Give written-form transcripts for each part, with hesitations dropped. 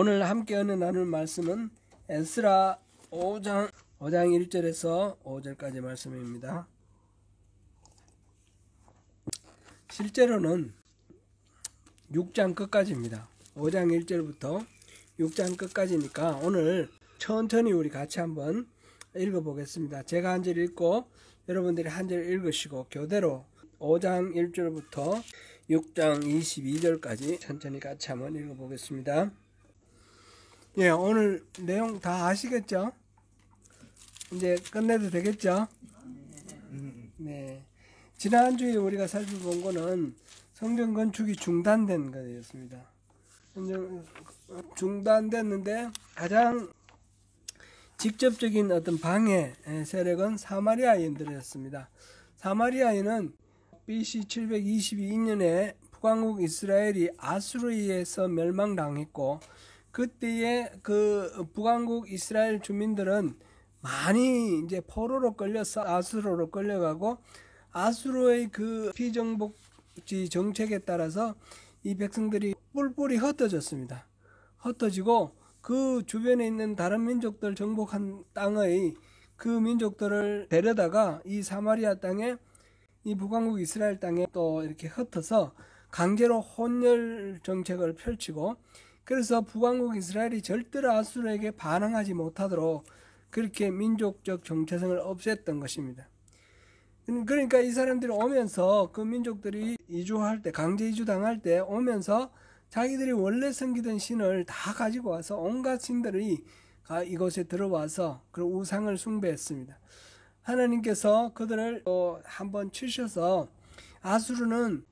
오늘 함께 은혜 나눌 말씀은 에스라 5장 1절에서 5절까지 말씀입니다. 실제로는 6장 끝까지입니다. 5장 1절부터 6장 끝까지니까 오늘 천천히 우리 같이 한번 읽어보겠습니다. 제가 한 절 읽고 여러분들이 한 절 읽으시고 교대로 5장 1절부터 6장 22절까지 천천히 같이 한번 읽어보겠습니다. 예, 오늘 내용 다 아시겠죠? 이제 끝내도 되겠죠? 네. 지난주에 우리가 살펴본 거는 성전 건축이 중단된 거였습니다. 중단됐는데 가장 직접적인 어떤 방해 세력은 사마리아인들이었습니다. 사마리아인은 BC 722년에 북왕국 이스라엘이 아수르에서 멸망당했고, 그때의 그 북왕국 이스라엘 주민들은 많이 이제 포로로 끌려서 아수르로 끌려가고, 아수르의 그 피정복지 정책에 따라서 이 백성들이 뿔뿔이 흩어졌습니다. 흩어지고 그 주변에 있는 다른 민족들 정복한 땅의 그 민족들을 데려다가 이 사마리아 땅에, 이 북왕국 이스라엘 땅에 또 이렇게 흩어서 강제로 혼혈 정책을 펼치고, 그래서 북왕국 이스라엘이 절대로 아수르에게 반항하지 못하도록 그렇게 민족적 정체성을 없앴던 것입니다. 그러니까 이 사람들이 오면서 그 민족들이 이주할 때, 강제 이주당할 때 오면서 자기들이 원래 섬기던 신을 다 가지고 와서 온갖 신들이 이곳에 들어와서 그 우상을 숭배했습니다. 하나님께서 그들을 한번 치셔서 아수르는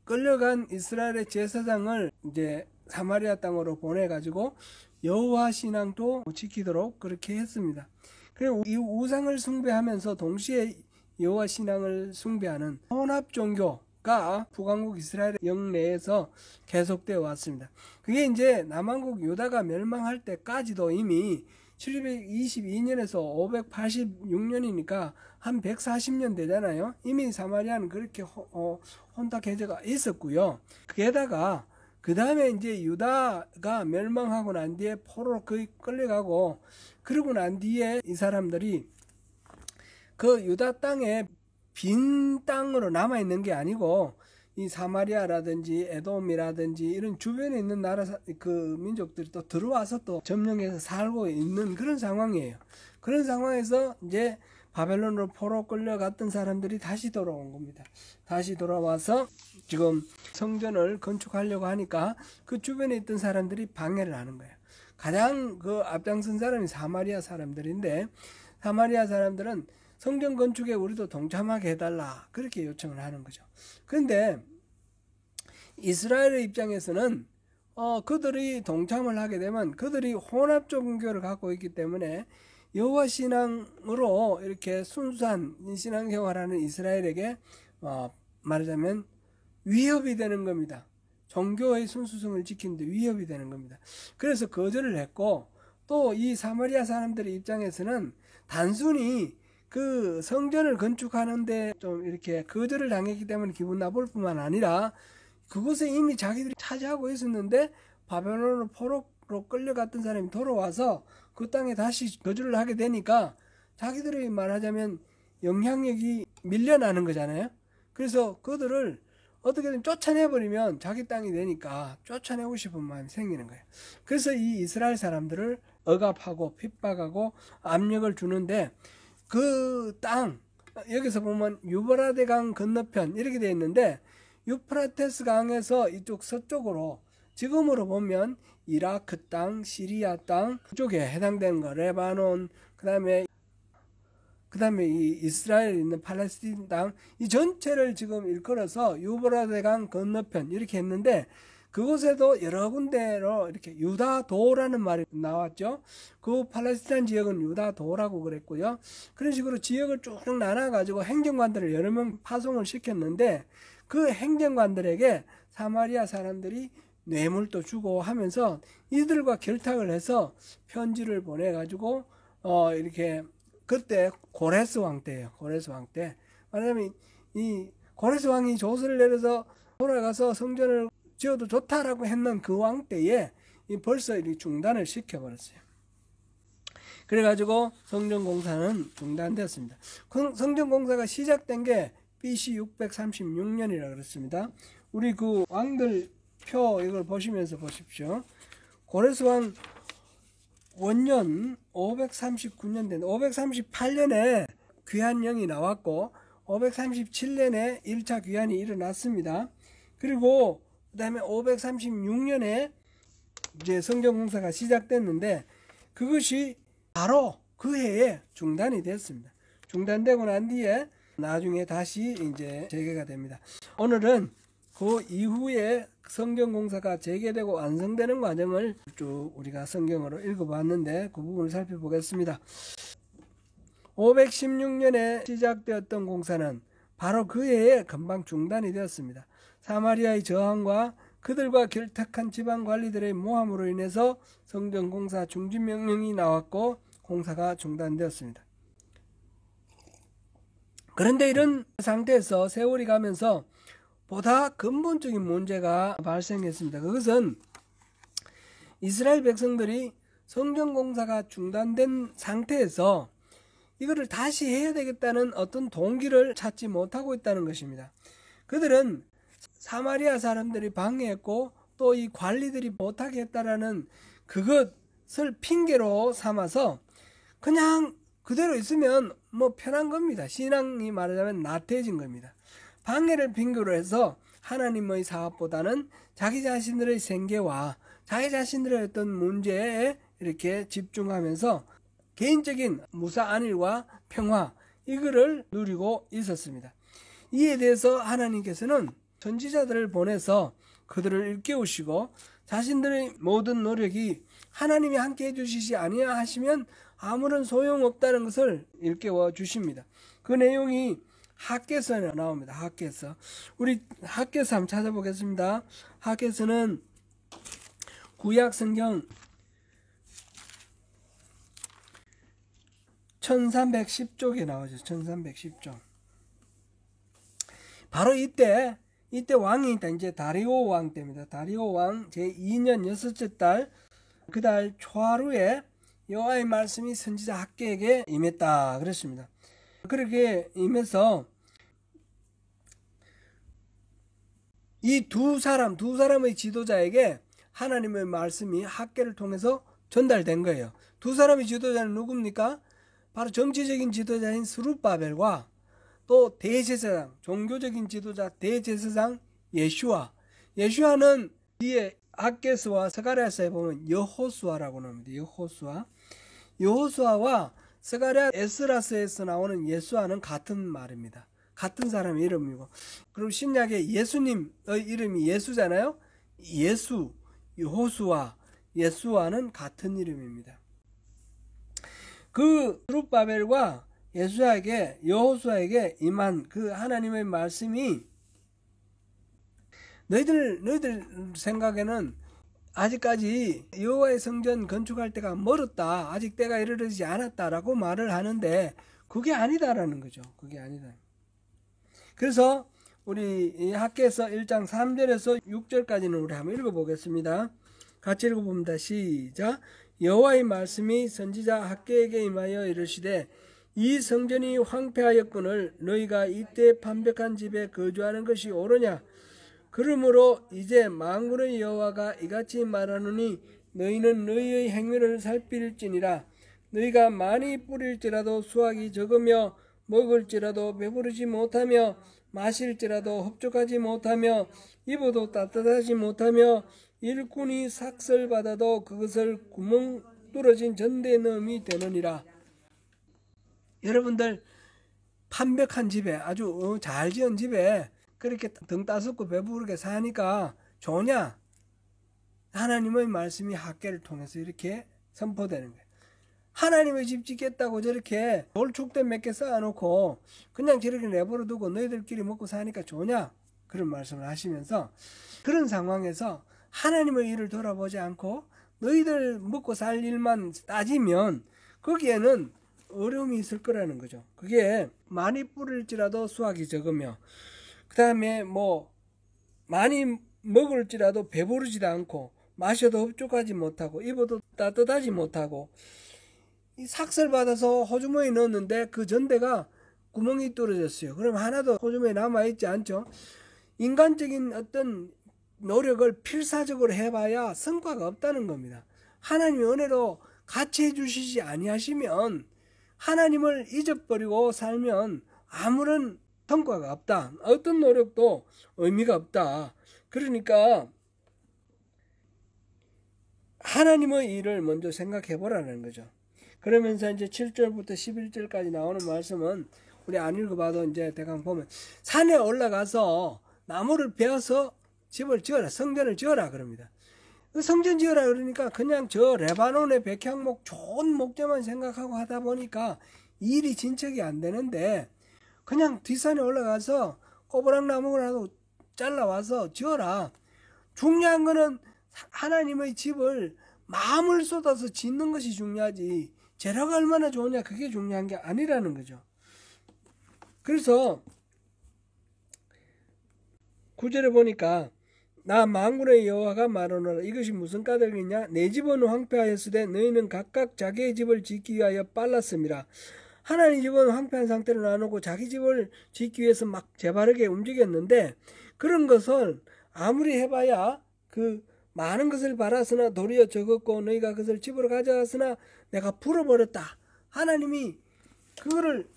끌려간 이스라엘의 제사장을 이제 사마리아 땅으로 보내가지고 여호와 신앙도 지키도록 그렇게 했습니다. 그리고 이 우상을 숭배하면서 동시에 여호와 신앙을 숭배하는 혼합 종교가 북왕국 이스라엘 영내에서 계속되어 왔습니다. 그게 이제 남왕국 유다가 멸망할 때까지도 이미 722년에서 586년이니까 한 140년 되잖아요. 이미 사마리아는 그렇게 혼탁 해제가 있었고요. 게다가 그 다음에 이제 유다가 멸망하고 난 뒤에 포로로 끌려가고, 그러고 난 뒤에 이 사람들이 그 유다 땅에 빈 땅으로 남아있는 게 아니고 이 사마리아라든지 에돔이라든지 이런 주변에 있는 나라 그 민족들이 또 들어와서 또 점령해서 살고 있는 그런 상황이에요. 그런 상황에서 이제 바벨론으로 포로 끌려갔던 사람들이 다시 돌아온 겁니다. 다시 돌아와서 지금 성전을 건축하려고 하니까 그 주변에 있던 사람들이 방해를 하는 거예요. 가장 그 앞장선 사람이 사마리아 사람들인데, 사마리아 사람들은 성전 건축에 우리도 동참하게 해달라 그렇게 요청을 하는 거죠. 그런데 이스라엘의 입장에서는 그들이 동참을 하게 되면 그들이 혼합 종교를 갖고 있기 때문에 여호와 신앙으로 이렇게 순수한 신앙생활하는 이스라엘에게 말하자면 위협이 되는 겁니다. 종교의 순수성을 지키는데 위협이 되는 겁니다. 그래서 거절을 했고, 또 이 사마리아 사람들의 입장에서는 단순히 그 성전을 건축하는데 좀 이렇게 거절을 당했기 때문에 기분 나쁠 뿐만 아니라 그곳에 이미 자기들이 차지하고 있었는데 바벨론으로 포로로 끌려갔던 사람이 돌아와서 그 땅에 다시 거주를 하게 되니까 자기들이 말하자면 영향력이 밀려나는 거잖아요. 그래서 그들을 어떻게든 쫓아내버리면 자기 땅이 되니까 쫓아내고 싶은 마음이 생기는 거예요. 그래서 이 이스라엘 사람들을 억압하고 핍박하고 압력을 주는데, 그 땅, 여기서 보면 유브라데 강 건너편 이렇게 되어 있는데, 유프라테스 강에서 이쪽 서쪽으로 지금으로 보면 이라크 땅, 시리아 땅 쪽에 해당되는 거, 레바논, 그 다음에 이 이스라엘에 있는 팔레스틴 땅, 이 전체를 지금 일컬어서 유브라데 강 건너편 이렇게 했는데, 그곳에도 여러 군데로 이렇게 유다도라는 말이 나왔죠. 그 팔레스타인 지역은 유다도라고 그랬고요. 그런 식으로 지역을 쭉 나눠가지고 행정관들을 여러 명 파송을 시켰는데, 그 행정관들에게 사마리아 사람들이 뇌물도 주고 하면서 이들과 결탁을 해서 편지를 보내가지고 이렇게, 그때 고레스 왕 때예요. 고레스 왕 때. 왜냐면 이 고레스 왕이 조서를 내려서 돌아가서 성전을 지어도 좋다라고 했는 그 왕 때에 벌써 이 중단을 시켜버렸어요. 그래가지고 성전공사는 중단되었습니다. 성전공사가 시작된 게 BC 636년이라 그랬습니다. 우리 그 왕들 표 이걸 보시면서 보십시오. 고레스 왕 원년 539년 된 538년에 귀환령이 나왔고 537년에 1차 귀환이 일어났습니다. 그리고 그 다음에 536년에 이제 성전공사가 시작됐는데 그것이 바로 그 해에 중단이 됐습니다. 중단되고 난 뒤에 나중에 다시 이제 재개가 됩니다. 오늘은 그 이후에 성전공사가 재개되고 완성되는 과정을 쭉 우리가 성경으로 읽어봤는데 그 부분을 살펴보겠습니다. 516년에 시작되었던 공사는 바로 그 해에 금방 중단이 되었습니다. 사마리아의 저항과 그들과 결탁한 지방 관리들의 모함으로 인해서 성전공사 중지명령이 나왔고 공사가 중단되었습니다. 그런데 이런 상태에서 세월이 가면서 보다 근본적인 문제가 발생했습니다. 그것은 이스라엘 백성들이 성전공사가 중단된 상태에서 이거를 다시 해야 되겠다는 어떤 동기를 찾지 못하고 있다는 것입니다. 그들은 사마리아 사람들이 방해했고 또 이 관리들이 못하게 했다라는 그것을 핑계로 삼아서 그냥 그대로 있으면 뭐 편한 겁니다. 신앙이 말하자면 나태해진 겁니다. 방해를 핑계로 해서 하나님의 사업보다는 자기 자신들의 생계와 자기 자신들의 어떤 문제에 이렇게 집중하면서 개인적인 무사 안일과 평화 이거를 누리고 있었습니다. 이에 대해서 하나님께서는 선지자들을 보내서 그들을 일깨우시고 자신들의 모든 노력이 하나님이 함께 해주시지 아니하시면 아무런 소용없다는 것을 일깨워 주십니다. 그 내용이 학개서에 나옵니다. 학개서. 우리 학개서 한번 찾아보겠습니다. 학개서는 구약 성경 1310쪽에 나오죠. 1310쪽. 바로 이때 왕이 이제 다리오 왕 때입니다. 다리오 왕 제2년 6째 달 그 달 초하루에 여호와의 말씀이 선지자 학개에게 임했다 그랬습니다. 그렇게 임해서 이 두 사람의 지도자에게 하나님의 말씀이 학개를 통해서 전달된 거예요. 두 사람의 지도자는 누굽니까? 바로 정치적인 지도자인 스룹바벨과 또 대제사장, 종교적인 지도자 대제사장 예슈아는 뒤에 학개서와 스가랴서에 보면 여호수아라고 나옵니다. 여호수아와 스가랴 에스라서에서 나오는 예수아는 같은 말입니다. 같은 사람의 이름이고, 그리고 신약에 예수님의 이름이 예수잖아요. 여호수아, 예수아는 같은 이름입니다. 그 스룹바벨과 여호수아에게 임한 그 하나님의 말씀이 너희들 생각에는 아직까지 여호와의 성전 건축할 때가 멀었다, 아직 때가 이르지 않았다라고 말을 하는데 그게 아니다라는 거죠. 그게 아니다. 그래서 우리 이 학개서 1장 3절에서 6절까지는 우리 한번 읽어보겠습니다. 같이 읽어봅니다. 시작. 여호와의 말씀이 선지자 학개에게 임하여 이르시되 이 성전이 황폐하였거늘 너희가 이때 판벽한 집에 거주하는 것이 옳으냐? 그러므로 이제 만군의 여호와가 이같이 말하노니 너희는 너희의 행위를 살필지니라. 너희가 많이 뿌릴지라도 수확이 적으며 먹을지라도 배부르지 못하며 마실지라도 흡족하지 못하며 입어도 따뜻하지 못하며 일꾼이 삭설받아도 그것을 구멍 뚫어진 전대에 넣음이 되느니라. 여러분들 판벽한 집에 아주 잘 지은 집에 그렇게 등 따숩고 배부르게 사니까 좋냐? 하나님의 말씀이 학개를 통해서 이렇게 선포되는 거예요. 하나님의 집 짓겠다고 저렇게 돌축대 몇 개 쌓아놓고 그냥 저렇게 내버려 두고 너희들끼리 먹고 사니까 좋냐? 그런 말씀을 하시면서 그런 상황에서 하나님의 일을 돌아보지 않고 너희들 먹고 살 일만 따지면 거기에는 어려움이 있을 거라는 거죠. 그게 많이 뿌릴지라도 수확이 적으며 그 다음에 뭐 많이 먹을지라도 배부르지도 않고 마셔도 흡족하지 못하고 입어도 따뜻하지 못하고 이 삭설 받아서 호주머니에 넣었는데 그 전대가 구멍이 뚫어졌어요. 그럼 하나도 호주머니에 남아있지 않죠. 인간적인 어떤 노력을 필사적으로 해봐야 성과가 없다는 겁니다. 하나님의 은혜로 같이 해주시지 아니하시면, 하나님을 잊어버리고 살면 아무런 성과가 없다. 어떤 노력도 의미가 없다. 그러니까 하나님의 일을 먼저 생각해 보라는 거죠. 그러면서 이제 7절부터 11절까지 나오는 말씀은 우리 안 읽어봐도 이제 대강 보면, 산에 올라가서 나무를 베어서 집을 지어라, 성전을 지어라 그럽니다. 그 성전 지어라 그러니까 그냥 저 레바논의 백향목 좋은 목재만 생각하고 하다 보니까 일이 진척이 안 되는데, 그냥 뒷산에 올라가서 꼬부랑나무라도 잘라와서 지어라. 중요한 거는 하나님의 집을 마음을 쏟아서 짓는 것이 중요하지, 재료가 얼마나 좋으냐 그게 중요한 게 아니라는 거죠. 그래서 9절에 보니까, 나 만군의 여호와가 말하노라. 이것이 무슨 까닭이냐? 내 집은 황폐하였으되 너희는 각각 자기의 집을 짓기 위하여 빨랐습니다. 하나님 집은 황폐한 상태로 놔놓고 자기 집을 짓기 위해서 막 재바르게 움직였는데, 그런 것을 아무리 해봐야 그 많은 것을 바랐으나 도리어 적었고 너희가 그것을 집으로 가져갔으나 내가 풀어버렸다. 하나님이 그거를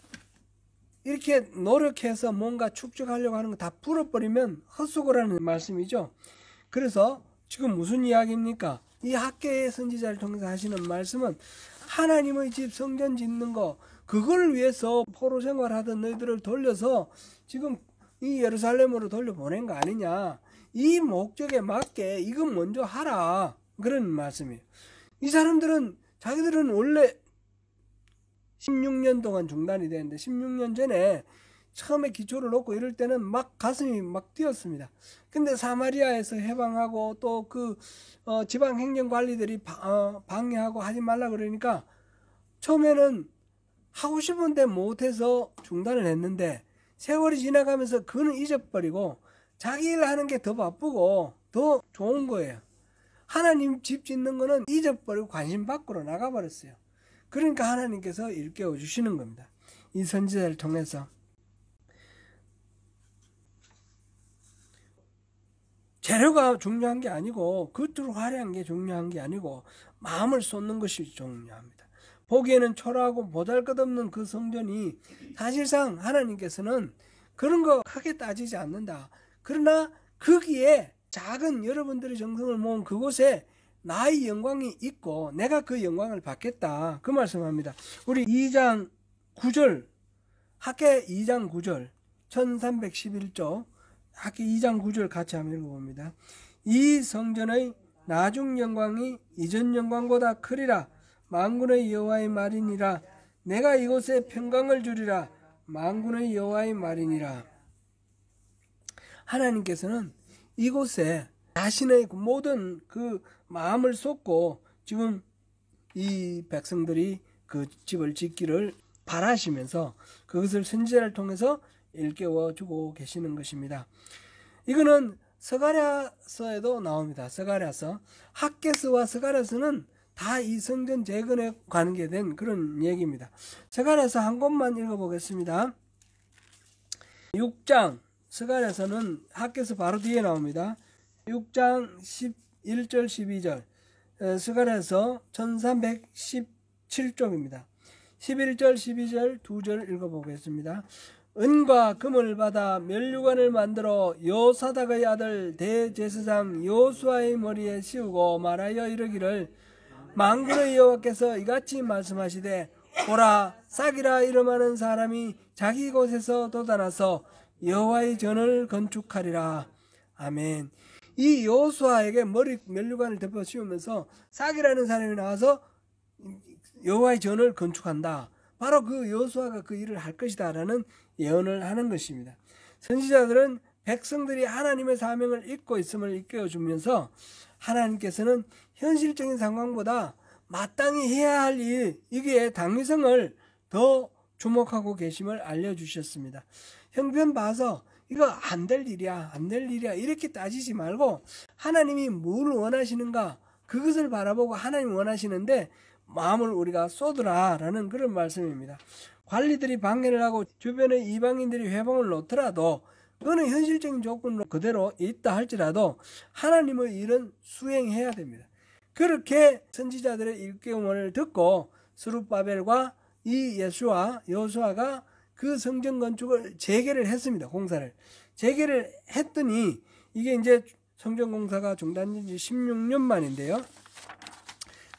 이렇게 노력해서 뭔가 축적하려고 하는 거 다 풀어버리면 헛수고라는 말씀이죠. 그래서 지금 무슨 이야기입니까? 이 학개의 선지자를 통해서 하시는 말씀은, 하나님의 집 성전 짓는 거, 그걸 위해서 포로 생활하던 너희들을 돌려서 지금 이 예루살렘으로 돌려보낸 거 아니냐. 이 목적에 맞게 이건 먼저 하라. 그런 말씀이에요. 이 사람들은, 자기들은 원래 16년 동안 중단이 되는데 16년 전에 처음에 기초를 놓고 이럴 때는 막 가슴이 막 뛰었습니다. 근데 사마리아에서 해방하고 또 그 지방 행정관리들이 방해하고 하지 말라 그러니까 처음에는 하고 싶은데 못해서 중단을 했는데, 세월이 지나가면서 그는 잊어버리고 자기 일 하는 게 더 바쁘고 더 좋은 거예요. 하나님 집 짓는 거는 잊어버리고 관심 밖으로 나가버렸어요. 그러니까 하나님께서 일깨워 주시는 겁니다. 이 선지자를 통해서. 재료가 중요한 게 아니고, 겉으로 화려한 게 중요한 게 아니고, 마음을 쏟는 것이 중요합니다. 보기에는 초라하고 보잘것없는 그 성전이 사실상 하나님께서는 그런 거 크게 따지지 않는다. 그러나 거기에 작은 여러분들의 정성을 모은 그곳에 나의 영광이 있고 내가 그 영광을 받겠다. 그 말씀합니다. 우리 2장 9절, 학개 2장 9절, 1311조 학개 2장 9절 같이 한번 읽어봅니다. 이 성전의 나중 영광이 이전 영광보다 크리라. 만군의 여호와의 말이니라. 내가 이곳에 평강을 주리라. 만군의 여호와의 말이니라. 하나님께서는 이곳에 자신의 모든 그 마음을 쏟고 지금 이 백성들이 그 집을 짓기를 바라시면서 그것을 선지자를 통해서 일깨워주고 계시는 것입니다. 이거는 스가랴서에도 나옵니다. 스가랴서, 학개서와 스가랴서는 다 이 성전 재건에 관계된 그런 얘기입니다. 스가랴서 한 곳만 읽어보겠습니다. 6장, 스가랴서는 학개서 바로 뒤에 나옵니다. 6장 11절 12절, 스가랴서 1317쪽입니다. 11절 12절 두 절 읽어보겠습니다. 은과 금을 받아 면류관을 만들어 요사닥의 아들 대제사장 요수아의 머리에 씌우고 말하여 이르기를, 만군의 여호와께서 이같이 말씀하시되, 보라, 싹이라 이름하는 사람이 자기 곳에서 돋아나서 여호와의 전을 건축하리라. 아멘. 이 요수아에게 머리 면류관을 덮어 씌우면서 싹이라는 사람이 나와서 여호와의 전을 건축한다. 바로 그 요수아가 그 일을 할 것이다 라는 예언을 하는 것입니다. 선지자들은 백성들이 하나님의 사명을 잊고 있음을 일깨워주면서 하나님께서는 현실적인 상황보다 마땅히 해야 할 일, 이게 당위성을 더 주목하고 계심을 알려주셨습니다. 형편 봐서 이거 안 될 일이야, 안 될 일이야 이렇게 따지지 말고 하나님이 뭘 원하시는가 그것을 바라보고 하나님 원하시는데 마음을 우리가 쏟으라라는 그런 말씀입니다. 관리들이 방해를 하고 주변의 이방인들이 회방을 놓더라도 그거는 현실적인 조건으로 그대로 있다 할지라도 하나님의 일은 수행해야 됩니다. 그렇게 선지자들의 일깨움을 듣고 스룹바벨과 이 여호수아가 그 성전 건축을 재개를 했습니다. 공사를 재개를 했더니 이게 이제 성전 공사가 중단된 지 16년 만인데요.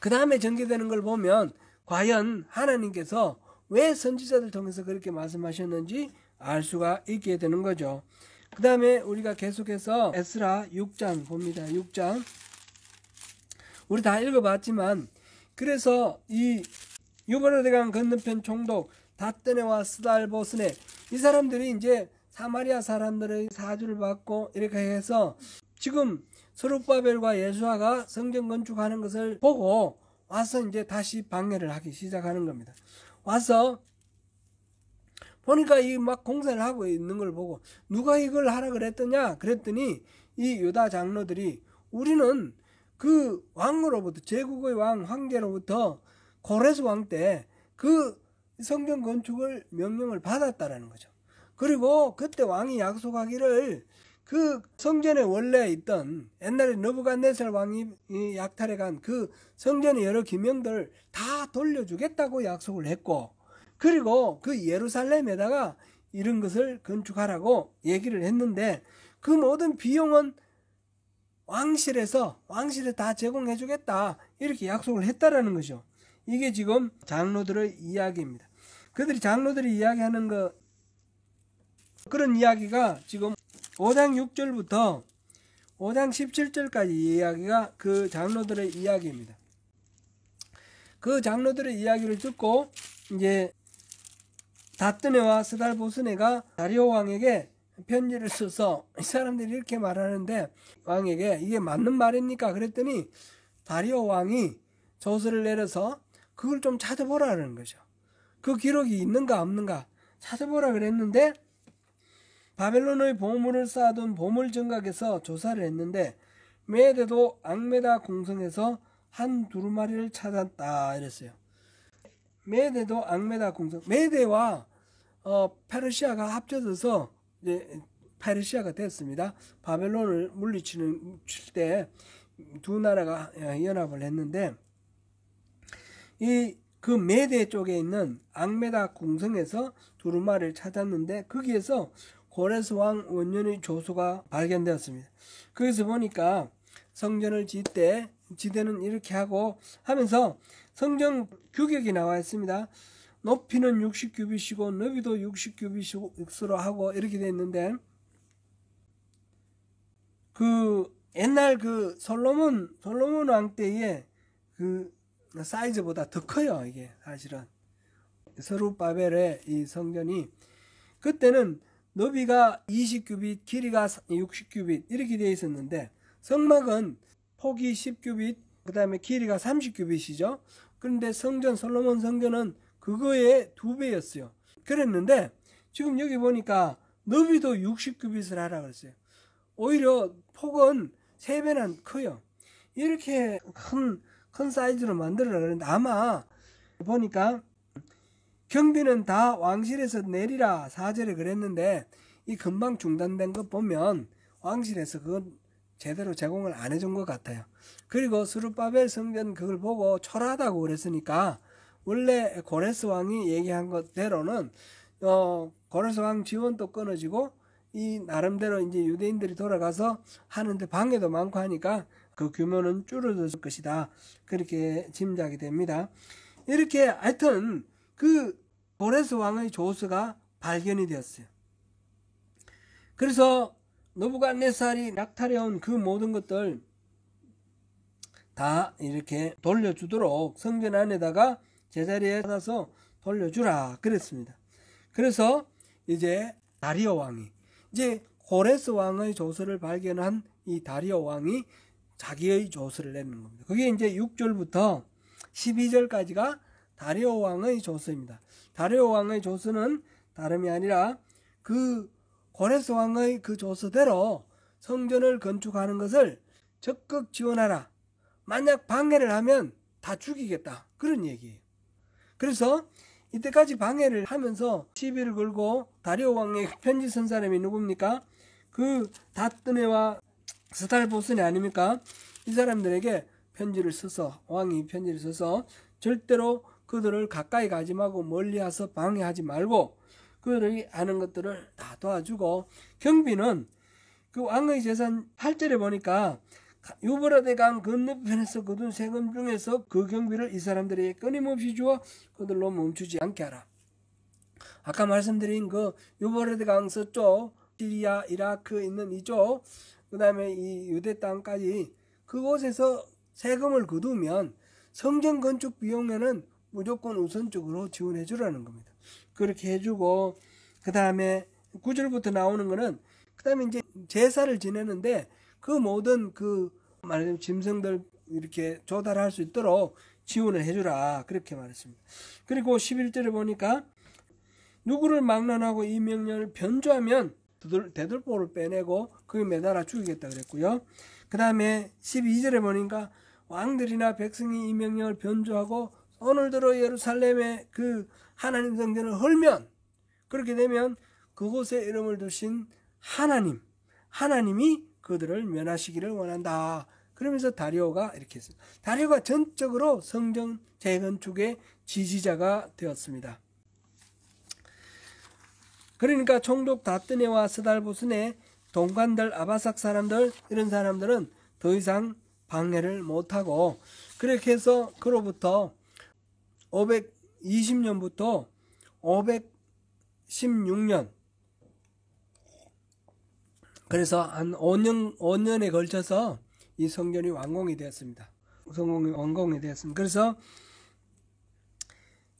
그 다음에 전개되는 걸 보면 과연 하나님께서 왜 선지자들 통해서 그렇게 말씀하셨는지 알 수가 있게 되는 거죠. 그 다음에 우리가 계속해서 에스라 6장 봅니다. 6장 우리 다 읽어봤지만 그래서 이 유브라데강 건너편 총독 닷드네와 스달보스네 이 사람들이 이제 사마리아 사람들의 사주를 받고 이렇게 해서 지금 스룹바벨과 여호수아가 성전 건축하는 것을 보고 와서 이제 다시 방해를 하기 시작하는 겁니다. 와서 보니까 이 막 공사를 하고 있는 걸 보고 누가 이걸 하라 그랬더냐 그랬더니 이 유다 장로들이 우리는 그 왕으로부터 제국의 황제로부터 고레스 왕 때 그 성전 건축을 명령을 받았다라는 거죠. 그리고 그때 왕이 약속하기를 그 성전에 원래 있던 옛날에 느부갓네살 왕이 약탈해 간 그 성전의 여러 기명들을 다 돌려주겠다고 약속을 했고 그리고 그 예루살렘에다가 이런 것을 건축하라고 얘기를 했는데 그 모든 비용은 왕실에 다 제공해 주겠다 이렇게 약속을 했다라는 거죠. 이게 지금 장로들의 이야기입니다. 장로들이 이야기하는 그런 이야기가 지금 5장 6절부터 5장 17절까지 이야기가 그 장로들의 이야기입니다. 그 장로들의 이야기를 듣고 이제 닷드네와 스달보스네가 다리오 왕에게 편지를 써서 이 사람들이 이렇게 말하는데 왕에게 이게 맞는 말입니까? 그랬더니 다리오 왕이 조서를 내려서 그걸 좀 찾아보라는 거죠. 그 기록이 있는가 없는가 찾아보라 그랬는데 바벨론의 보물을 쌓아둔 보물정각에서 조사를 했는데 메대도 앙메다 공성에서 한 두루마리를 찾았다 이랬어요. 메대도 앙메다 공성 메대와 페르시아가 합쳐져서 이제 페르시아가 됐습니다. 바벨론을 물리칠 때 두 나라가 연합을 했는데 그 메대 쪽에 있는 앙메다 궁성에서 두루마리를 찾았는데 거기에서 고레스 왕 원년의 조서가 발견되었습니다. 거기서 보니까 성전을 짓때 지대는 이렇게 하고 하면서 성전 규격이 나와 있습니다. 높이는 60규빗이고 너비도 60규빗으로 하고 이렇게 되어 있는데 그 옛날 그 솔로몬 왕 때의 그 사이즈보다 더 커요. 이게 사실은 스룹바벨의 이 성전이 그때는 너비가 20규빗, 길이가 60규빗 이렇게 되어 있었는데 성막은 폭이 10규빗, 그 다음에 길이가 30규빗이죠. 그런데 솔로몬 성전은 그거의 2배였어요. 그랬는데 지금 여기 보니까 너비도 60규빗을 하라 그랬어요. 오히려 폭은 3배나 커요. 이렇게 큰 사이즈로 만들어라 그랬는데 아마 보니까 경비는 다 왕실에서 내리라 4절에 그랬는데 이 금방 중단된 거 보면 왕실에서 그건 제대로 제공을 안 해준 것 같아요. 그리고 스룹바벨 성전 그걸 보고 초라하다고 그랬으니까 원래 고레스 왕이 얘기한 것대로는 고레스 왕 지원도 끊어지고 이 나름대로 이제 유대인들이 돌아가서 하는데 방해도 많고 하니까 그 규모는 줄어들 것이다. 그렇게 짐작이 됩니다. 이렇게 하여튼 그 고레스 왕의 조서가 발견이 되었어요. 그래서 느부갓네살이 약탈해온 그 모든 것들 다 이렇게 돌려주도록 성전 안에다가 제자리에 받아서 돌려주라 그랬습니다. 그래서 이제 다리오 왕이 이제 고레스 왕의 조서를 발견한 이 다리오 왕이 자기의 조서를 내는 겁니다. 그게 이제 6절부터 12절까지가 다리오 왕의 조서입니다. 다리오 왕의 조서는 다름이 아니라 그 고레스 왕의 그 조서대로 성전을 건축하는 것을 적극 지원하라. 만약 방해를 하면 다 죽이겠다. 그런 얘기예요. 그래서 이때까지 방해를 하면서 시비를 걸고 다리오 왕에게 편지 쓴 사람이 누굽니까? 그 다뜨네와 스달보스네 아닙니까? 이 사람들에게 편지를 써서, 왕이 편지를 써서 절대로 그들을 가까이 가지 말고 멀리 와서 방해하지 말고 그들이 하는 것들을 다 도와주고, 경비는 그 왕의 재산 8절에 보니까 유브라데 강 건너편에서 거둔 세금 중에서 그 경비를 이 사람들에게 끊임없이 주어 그들로 멈추지 않게 하라. 아까 말씀드린 그 유브라데 강 서쪽, 시리아, 이라크 있는 이쪽, 그 다음에 이 유대 땅까지 그곳에서 세금을 거두면 성전 건축 비용에는 무조건 우선적으로 지원해 주라는 겁니다. 그렇게 해주고, 그 다음에 9절부터 나오는 거는, 그 다음에 이제 제사를 지내는데 그 모든 그 말하자면 짐승들 이렇게 조달할 수 있도록 지원을 해주라. 그렇게 말했습니다. 그리고 11절에 보니까 누구를 망론하고 이 명령을 변조하면 대들보를 빼내고 그에 매달아 죽이겠다 그랬고요. 그 다음에 12절에 보니까 왕들이나 백성이 이 명령을 변조하고 손을 들어 예루살렘의 그 하나님 성전을 헐면, 그렇게 되면 그곳에 이름을 두신 하나님이 그들을 면하시기를 원한다. 그러면서 다리오가 이렇게 했어요. 다리오가 전적으로 성전 재건축의 지지자가 되었습니다. 그러니까 총독 다뜨네와 스달보스네, 동관들, 아바삭 사람들, 이런 사람들은 더 이상 방해를 못하고, 그렇게 해서 그로부터 520년부터 516년, 그래서 한 5년에 걸쳐서 이 성전이 완공이 되었습니다. 완공이 되었습니다. 그래서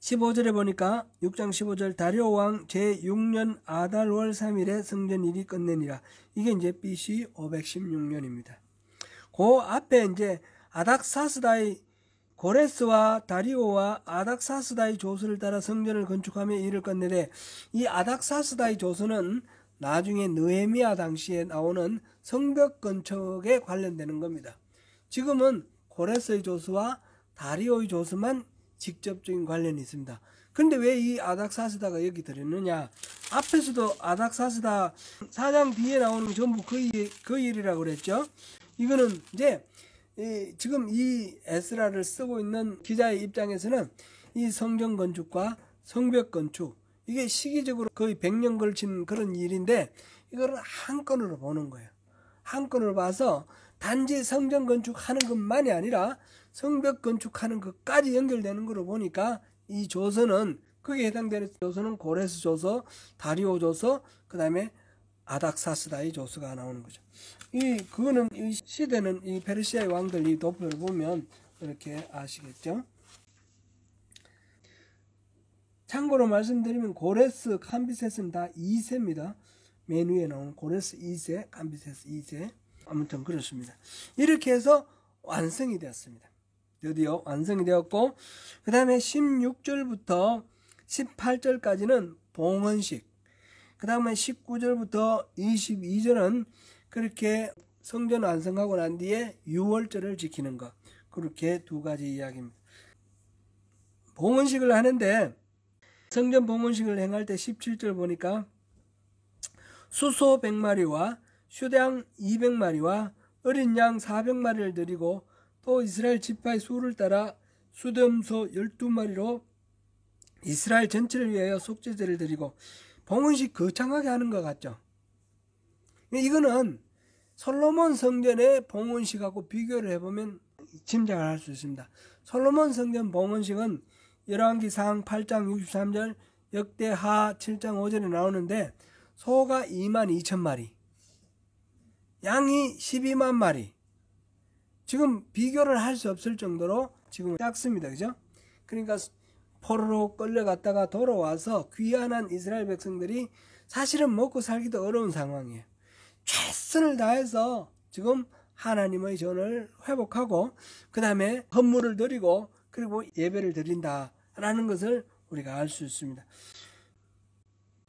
15절에 보니까 6장 15절 다리오 왕 제6년 아달월 3일에 성전 일이 끝내니라. 이게 이제 BC 516년입니다. 그 앞에 이제 아닥사스다의 고레스와 다리오와 아닥사스다의 조서를 따라 성전을 건축하며 일을 끝내되, 이 아닥사스다의 조서는 나중에 느헤미야 당시에 나오는 성벽 건축에 관련되는 겁니다. 지금은 고레스의 조서와 다리오의 조서만 직접적인 관련이 있습니다. 그런데 왜 이 아닥사스다가 여기 들었느냐? 앞에서도 아닥사스다 4장 뒤에 나오는 게 전부 그 일이라고 그랬죠. 이거는 이제 지금 이 에스라를 쓰고 있는 기자의 입장에서는 이 성전 건축과 성벽 건축, 이게 시기적으로 거의 100년 걸친 그런 일인데, 이거를 한 건으로 보는 거예요. 한 건으로 봐서 단지 성전 건축하는 것만이 아니라 성벽 건축하는 것까지 연결되는 거로 보니까 이 조서는, 거기에 해당되는 조서는 고레스 조서, 다리오 조서, 그 다음에 아닥사스다의 조서가 나오는 거죠. 그거는 이 시대는 이 페르시아의 왕들 이 도표를 보면 이렇게 아시겠죠? 참고로 말씀드리면 고레스, 캄비세스는 다 2세입니다. 맨 위에 나오는 고레스 2세, 캄비세스 2세. 아무튼 그렇습니다. 이렇게 해서 완성이 되었습니다. 드디어 완성이 되었고, 그 다음에 16절부터 18절까지는 봉헌식, 그 다음에 19절부터 22절은 그렇게 성전 완성하고 난 뒤에 유월절을 지키는 것, 그렇게 두 가지 이야기입니다. 봉헌식을 하는데, 성전 봉헌식을 행할 때 17절 보니까 수소 100마리와 수량 200마리와 어린 양 400마리를 드리고, 또 이스라엘 지파의 수를 따라 수염소 12마리로 이스라엘 전체를 위하여 속죄제를 드리고, 봉헌식 거창하게 하는 것 같죠. 이거는 솔로몬 성전의 봉헌식하고 비교를 해보면 짐작을 할 수 있습니다. 솔로몬 성전 봉헌식은 열왕기상 8장 63절, 역대하 7장 5절에 나오는데, 소가 22,000마리, 양이 12만 마리. 지금 비교를 할 수 없을 정도로 지금 작습니다. 그죠? 그러니까 포로로 끌려갔다가 돌아와서 귀환한 이스라엘 백성들이 사실은 먹고 살기도 어려운 상황이에요. 최선을 다해서 지금 하나님의 전을 회복하고, 그 다음에 헌물을 드리고, 그리고 예배를 드린다라는 것을 우리가 알 수 있습니다.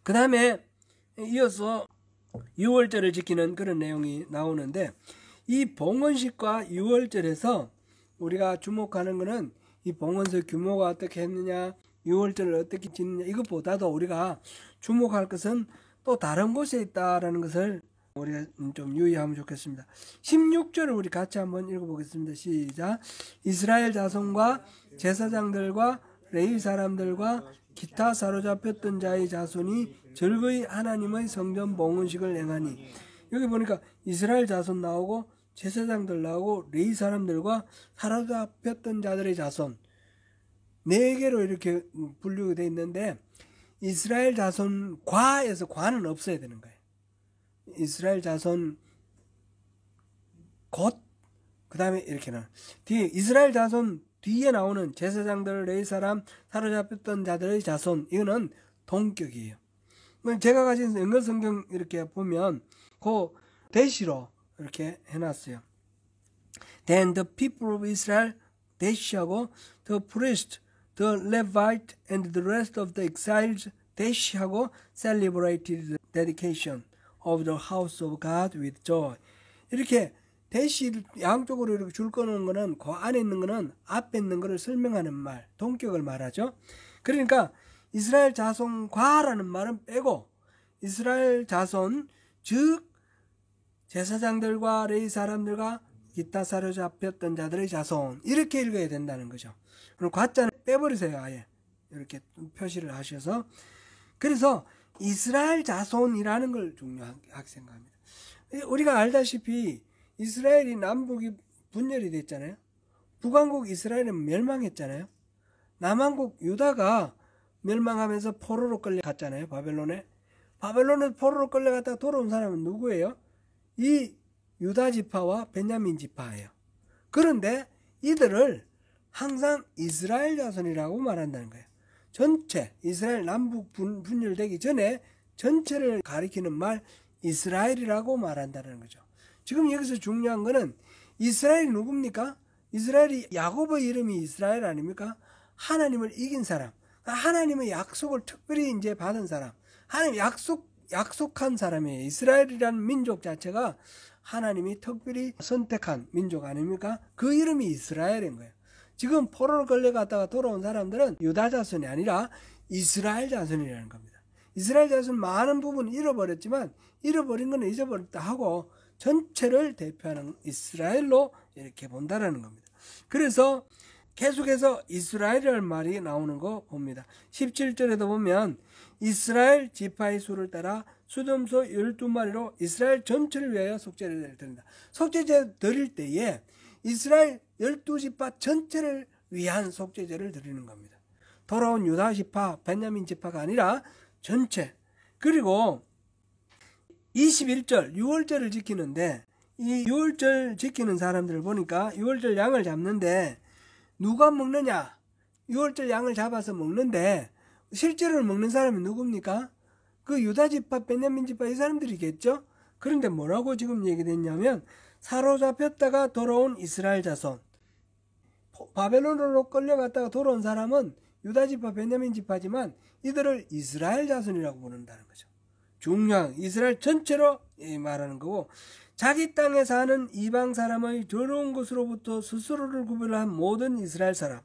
그 다음에 이어서 유월절을 지키는 그런 내용이 나오는데, 이 봉헌식과 유월절에서 우리가 주목하는 것은 이 봉헌석 규모가 어떻게 했느냐, 유월절을 어떻게 지느냐, 이것보다도 우리가 주목할 것은 또 다른 곳에 있다라는 것을 우리가 좀 유의하면 좋겠습니다. 16절을 우리 같이 한번 읽어보겠습니다. 시작. 이스라엘 자손과 제사장들과 레위 사람들과 기타 사로잡혔던 자의 자손이 즐거이 하나님의 성전 봉헌식을 행하니, 여기 보니까 이스라엘 자손 나오고 제사장들 나오고 레위 사람들과 사로잡혔던 자들의 자손, 네 개로 이렇게 분류가 되어 있는데, 이스라엘 자손 과에서 과는 없어야 되는 거예요. 이스라엘 자손 곧, 그 다음에 이렇게는 뒤에 이스라엘 자손 뒤에 나오는 제사장들, 레위 사람, 사로잡혔던 자들의 자손, 이거는 동격이에요. 제가 가진 영어 성경 이렇게 보면 그 대시로 이렇게 해놨어요. Then the people of Israel 대시하고 the priest, the Levite and the rest of the exiles 대시하고 celebrated the dedication of the house of God with joy. 이렇게 대시 양쪽으로 이렇게 줄 꺼놓은 거는 그 안에 있는 거는 앞에 있는 거를 설명하는 말, 동격을 말하죠. 그러니까 이스라엘 자손과라는 말은 빼고 이스라엘 자손, 즉 제사장들과 레위 사람들과 기타 사로잡혔던 자들의 자손, 이렇게 읽어야 된다는 거죠. 그럼 과자는 빼버리세요. 아예 이렇게 표시를 하셔서. 그래서 이스라엘 자손이라는 걸 중요하게 생각합니다. 우리가 알다시피 이스라엘이 남북이 분열이 됐잖아요. 북왕국 이스라엘은 멸망했잖아요. 남왕국 유다가 멸망하면서 포로로 끌려갔잖아요. 바벨론에 포로로 끌려갔다가 돌아온 사람은 누구예요? 이 유다 지파와 베냐민 지파예요. 그런데 이들을 항상 이스라엘 자손이라고 말한다는 거예요. 전체 이스라엘 남북 분열되기 전에 전체를 가리키는 말 이스라엘이라고 말한다는 거죠. 지금 여기서 중요한 거는 이스라엘이 누굽니까? 이스라엘이 야곱의 이름이 이스라엘 아닙니까? 하나님을 이긴 사람, 하나님의 약속을 특별히 이제 받은 사람, 하나님 약속한 사람이에요. 이스라엘이라는 민족 자체가 하나님이 특별히 선택한 민족 아닙니까? 그 이름이 이스라엘인 거예요. 지금 포로로 끌려갔다가 돌아온 사람들은 유다 자손이 아니라 이스라엘 자손이라는 겁니다. 이스라엘 자손 많은 부분 잃어버렸지만 잃어버린 건 잊어버렸다 하고 전체를 대표하는 이스라엘로 이렇게 본다라는 겁니다. 그래서 계속해서 이스라엘이라는 말이 나오는 거 봅니다. 17절에도 보면 이스라엘 지파의 수를 따라 수dom소 12마리로 이스라엘 전체를 위하여 속죄제를 드린다. 속죄제 드릴 때에 이스라엘 12지파 전체를 위한 속죄제를 드리는 겁니다. 돌아온 유다 지파, 베냐민 지파가 아니라 전체. 그리고 21절, 6월절을 지키는데 이 6월절 지키는 사람들을 보니까 6월절 양을 잡는데 누가 먹느냐? 6월절 양을 잡아서 먹는데 실제로 먹는 사람이 누굽니까? 그 유다 지파, 베냐민 지파 이 사람들이겠죠? 그런데 뭐라고 지금 얘기됐냐면 사로잡혔다가 돌아온 이스라엘 자손, 바벨론으로 끌려갔다가 돌아온 사람은 유다 지파, 베냐민 지파지만 이들을 이스라엘 자손이라고 부른다는 거죠. 중요한 이스라엘 전체로 말하는 거고, 자기 땅에 사는 이방 사람의 더러운 것으로부터 스스로를 구별한 모든 이스라엘 사람,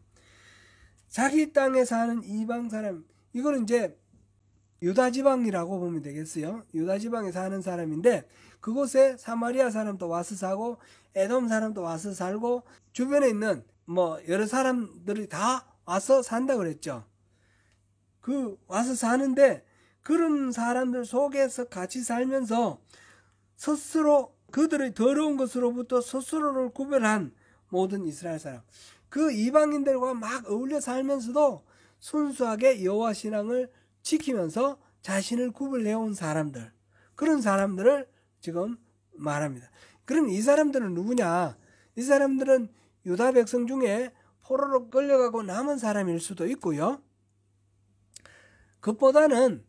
자기 땅에 사는 이방 사람, 이거는 이제 유다 지방이라고 보면 되겠어요. 유다 지방에 사는 사람인데 그곳에 사마리아 사람도 와서 사고 에돔 사람도 와서 살고 주변에 있는 여러 사람들이 다 와서 산다 그랬죠. 그 와서 사는데 그런 사람들 속에서 같이 살면서 스스로 그들의 더러운 것으로부터 스스로를 구별한 모든 이스라엘 사람, 그 이방인들과 막 어울려 살면서도 순수하게 여호와 신앙을 지키면서 자신을 구별해온 사람들, 그런 사람들을 지금 말합니다. 그럼 이 사람들은 누구냐? 이 사람들은 유다 백성 중에 포로로 끌려가고 남은 사람일 수도 있고요. 그것보다는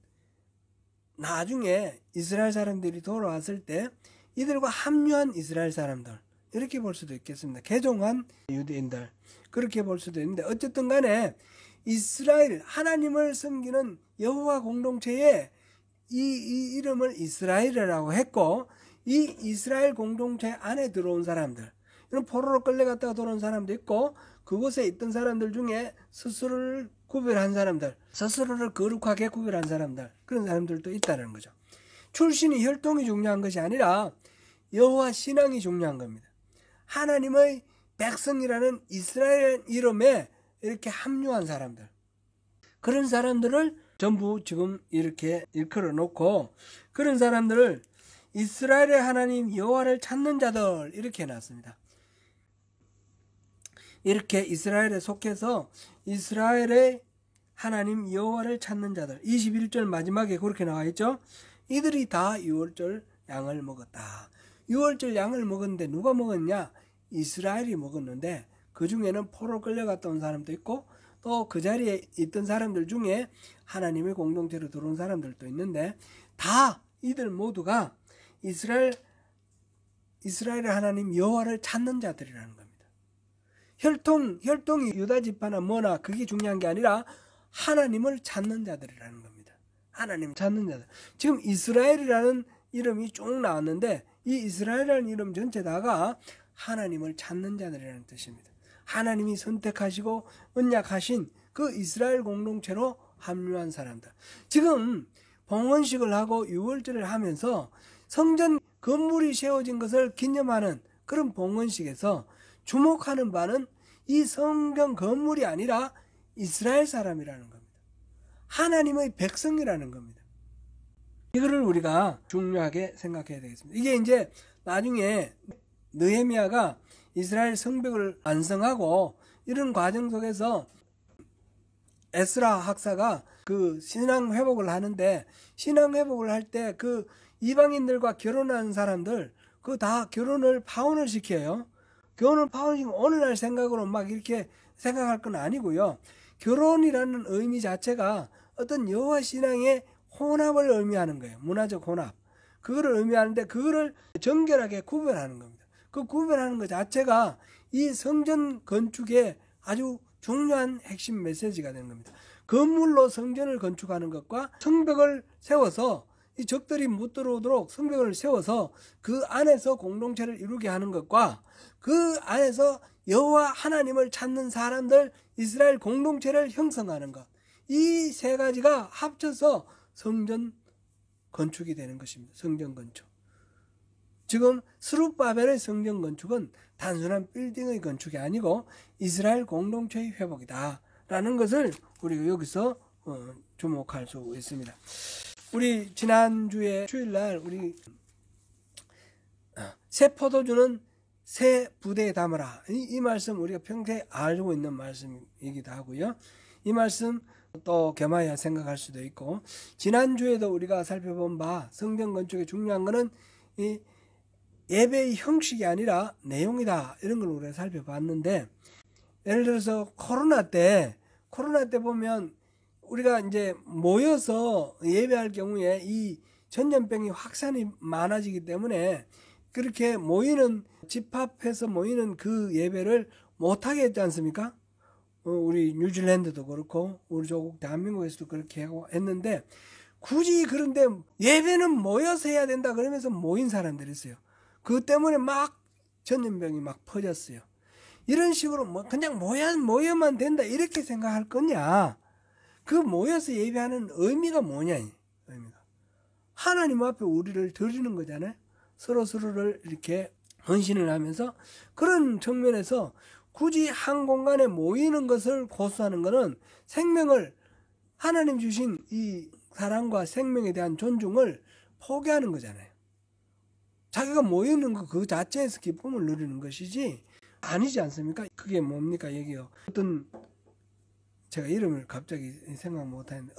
나중에 이스라엘 사람들이 돌아왔을 때 이들과 합류한 이스라엘 사람들, 이렇게 볼 수도 있겠습니다. 개종한 유대인들, 그렇게 볼 수도 있는데 어쨌든 간에 이스라엘, 하나님을 섬기는 여호와 공동체에 이 이름을 이스라엘이라고 했고, 이 이스라엘 공동체 안에 들어온 사람들, 이런 포로로 끌려갔다가 돌아온 사람도 있고, 그곳에 있던 사람들 중에 스스로를 구별한 사람들, 스스로를 거룩하게 구별한 사람들, 그런 사람들도 있다는 거죠. 출신이, 혈통이 중요한 것이 아니라 여호와 신앙이 중요한 겁니다. 하나님의 백성이라는 이스라엘 이름에 이렇게 합류한 사람들, 그런 사람들을 전부 지금 이렇게 일컬어 놓고, 그런 사람들을 이스라엘의 하나님 여호와를 찾는 자들 이렇게 해놨습니다. 이렇게 이스라엘에 속해서 이스라엘의 하나님 여호와를 찾는 자들, 21절 마지막에 그렇게 나와 있죠. 이들이 다 유월절 양을 먹었다. 유월절 양을 먹었는데 누가 먹었냐? 이스라엘이 먹었는데, 그 중에는 포로 끌려갔다 온 사람도 있고, 또 그 자리에 있던 사람들 중에 하나님의 공동체로 들어온 사람들도 있는데, 다 이들 모두가 이스라엘의 하나님 여호와를 찾는 자들이라는 겁니다. 혈통이 유다 지파나 뭐나 그게 중요한 게 아니라 하나님을 찾는 자들이라는 겁니다. 하나님을 찾는 자들. 지금 이스라엘이라는 이름이 쭉 나왔는데, 이 이스라엘이라는 이름 전체 다가 하나님을 찾는 자들이라는 뜻입니다. 하나님이 선택하시고 언약하신 그 이스라엘 공동체로 합류한 사람들. 지금 봉헌식을 하고 유월절을 하면서 성전 건물이 세워진 것을 기념하는 그런 봉헌식에서 주목하는 바는 이 성경 건물이 아니라 이스라엘 사람이라는 겁니다. 하나님의 백성이라는 겁니다. 이거를 우리가 중요하게 생각해야 되겠습니다. 이게 이제 나중에 느헤미야가 이스라엘 성벽을 완성하고 이런 과정 속에서 에스라 학사가 그 신앙 회복을 하는데, 신앙 회복을 할 때 그 이방인들과 결혼하는 사람들 그 다 결혼을 파혼을 시켜요. 결혼을 파혼시키면 오늘날 생각으로 막 이렇게 생각할 건 아니고요. 결혼이라는 의미 자체가 어떤 여호와 신앙의 혼합을 의미하는 거예요. 문화적 혼합. 그거를 의미하는데, 그거를 정결하게 구별하는 겁니다. 그 구별하는 것 자체가 이 성전 건축의 아주 중요한 핵심 메시지가 되는 겁니다. 건물로 성전을 건축하는 것과 성벽을 세워서 이 적들이 못 들어오도록 성벽을 세워서 그 안에서 공동체를 이루게 하는 것과 그 안에서 여호와 하나님을 찾는 사람들, 이스라엘 공동체를 형성하는 것, 이 세 가지가 합쳐서 성전 건축이 되는 것입니다. 성전 건축. 지금 스룹바벨의 성전 건축은 단순한 빌딩의 건축이 아니고 이스라엘 공동체의 회복이다 라는 것을 우리가 여기서 주목할 수 있습니다. 우리 지난주에 주일날 우리 새 포도주는 새 부대에 담으라, 이 말씀 우리가 평소에 알고 있는 말씀이기도 하고요. 이 말씀 또 겸하여 생각할 수도 있고, 지난주에도 우리가 살펴본 바 성전 건축의 중요한 것은 이 예배의 형식이 아니라 내용이다, 이런 걸 우리가 살펴봤는데, 예를 들어서 코로나 때 보면 우리가 이제 모여서 예배할 경우에 이 전염병이 확산이 많아지기 때문에 그렇게 집합해서 모이는 그 예배를 못하게 했지 않습니까? 우리 뉴질랜드도 그렇고 우리 조국 대한민국에서도 그렇게 하고 했는데, 굳이 그런데 예배는 모여서 해야 된다 그러면서 모인 사람들이 있어요. 그것 때문에 막 전염병이 막 퍼졌어요. 이런 식으로 그냥 모여만 된다 이렇게 생각할 거냐? 그 모여서 예배하는 의미가 뭐냐? 의미가 하나님 앞에 우리를 드리는 거잖아요. 서로를 이렇게 헌신을 하면서, 그런 측면에서 굳이 한 공간에 모이는 것을 고수하는 것은 생명을, 하나님 주신 이 사랑과 생명에 대한 존중을 포기하는 거잖아요. 자기가 모이는 것 그 자체에서 기쁨을 누리는 것이지 아니지 않습니까? 그게 뭡니까? 얘기요. 어떤, 제가 이름을 갑자기 생각 못하는데,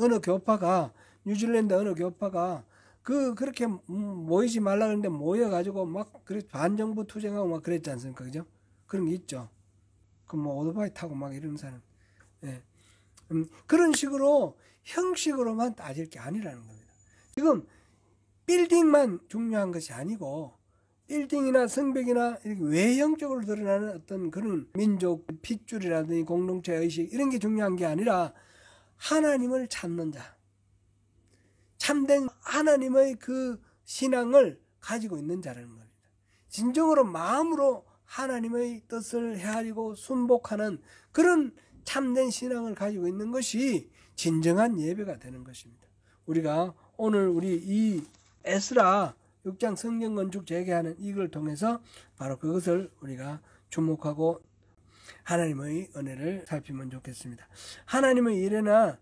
뉴질랜드 어느 교파가 그렇게 모이지 말라 그랬는데 모여가지고 막 반정부 투쟁하고 막 그랬지 않습니까? 그죠? 그런 게 있죠. 오토바이 타고 막 이런 사람. 예. 그런 식으로 형식으로만 따질 게 아니라는 겁니다. 지금 빌딩만 중요한 것이 아니고, 빌딩이나 성벽이나 이렇게 외형적으로 드러나는 어떤 그런 민족 핏줄이라든지 공동체 의식, 이런 게 중요한 게 아니라 하나님을 찾는 자, 참된 하나님의 그 신앙을 가지고 있는 자라는 겁니다. 진정으로 마음으로 하나님의 뜻을 헤아리고 순복하는 그런 참된 신앙을 가지고 있는 것이 진정한 예배가 되는 것입니다. 우리가 오늘 우리 이 에스라 6장 성경 건축 재개하는 이걸 통해서 바로 그것을 우리가 주목하고 하나님의 은혜를 살피면 좋겠습니다. 하나님의 일에나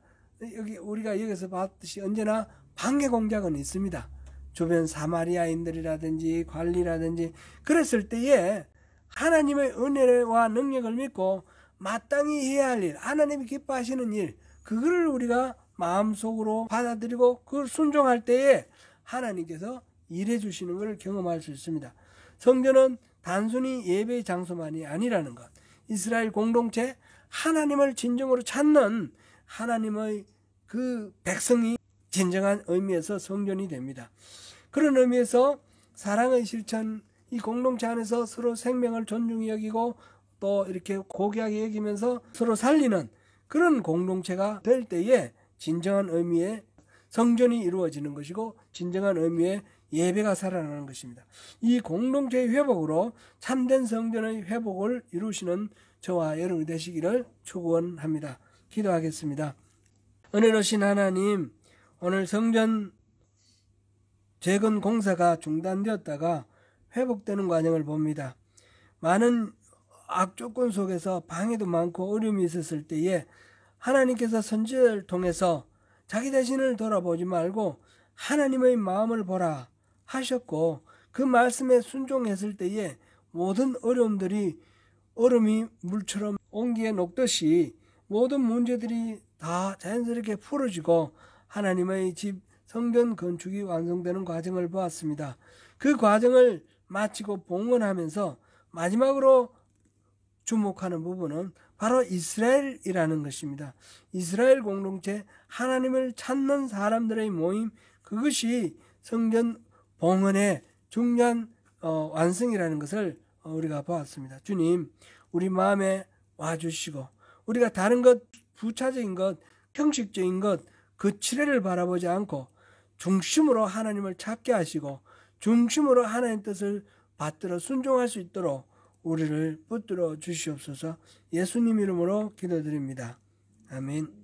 우리가 여기서 봤듯이 언제나 방해 공작은 있습니다. 주변 사마리아인들이라든지 관리라든지 그랬을 때에 하나님의 은혜와 능력을 믿고 마땅히 해야 할 일, 하나님이 기뻐하시는 일, 그거를 우리가 마음속으로 받아들이고 그걸 순종할 때에 하나님께서 일해 주시는 것을 경험할 수 있습니다. 성전은 단순히 예배의 장소만이 아니라는 것, 이스라엘 공동체 하나님을 진정으로 찾는 하나님의 그 백성이 진정한 의미에서 성전이 됩니다. 그런 의미에서 사랑의 실천, 이 공동체 안에서 서로 생명을 존중히 여기고 또 이렇게 고귀하게 여기면서 서로 살리는 그런 공동체가 될 때에 진정한 의미의 성전이 이루어지는 것이고 진정한 의미의 예배가 살아나는 것입니다. 이 공동체의 회복으로 참된 성전의 회복을 이루시는 저와 여러분이 되시기를 축원합니다. 기도하겠습니다. 은혜로우신 하나님, 오늘 성전 재건 공사가 중단되었다가 회복되는 과정을 봅니다. 많은 악조건 속에서 방해도 많고 어려움이 있었을 때에 하나님께서 선지자를 통해서 자기 자신을 돌아보지 말고 하나님의 마음을 보라 하셨고 그 말씀에 순종했을 때에 모든 어려움들이 얼음이 물처럼 온기에 녹듯이 모든 문제들이 다 자연스럽게 풀어지고 하나님의 집 성전 건축이 완성되는 과정을 보았습니다. 그 과정을 마치고 봉헌하면서 마지막으로 주목하는 부분은 바로 이스라엘이라는 것입니다. 이스라엘 공동체, 하나님을 찾는 사람들의 모임, 그것이 성전 봉헌의 중요한 완성이라는 것을 우리가 보았습니다. 주님, 우리 마음에 와주시고 우리가 다른 것, 부차적인 것, 형식적인 것, 그 치레를 바라보지 않고 중심으로 하나님을 찾게 하시고 중심으로 하나님의 뜻을 받들어 순종할 수 있도록 우리를 붙들어 주시옵소서. 예수님 이름으로 기도드립니다. 아멘.